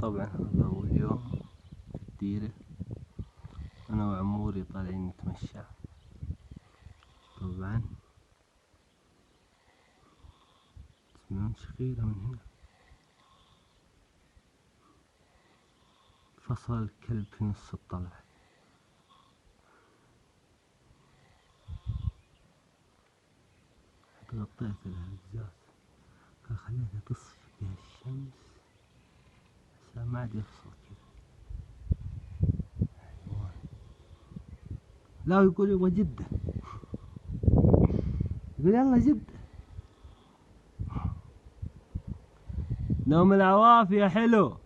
طبعا هذا أول يوم في الديرة، أنا وعموري طالعين نتمشى. طبعا تسمعون شخيرة من هنا. فصل الكلب في نص الطلعة. غطيت الهزاز فخليتها تصفي بها الشمس عشان ما عاد يفصل كذا. لا يقول يبغى جدة، يقول يلا جدة. نوم العوافي يا حلو.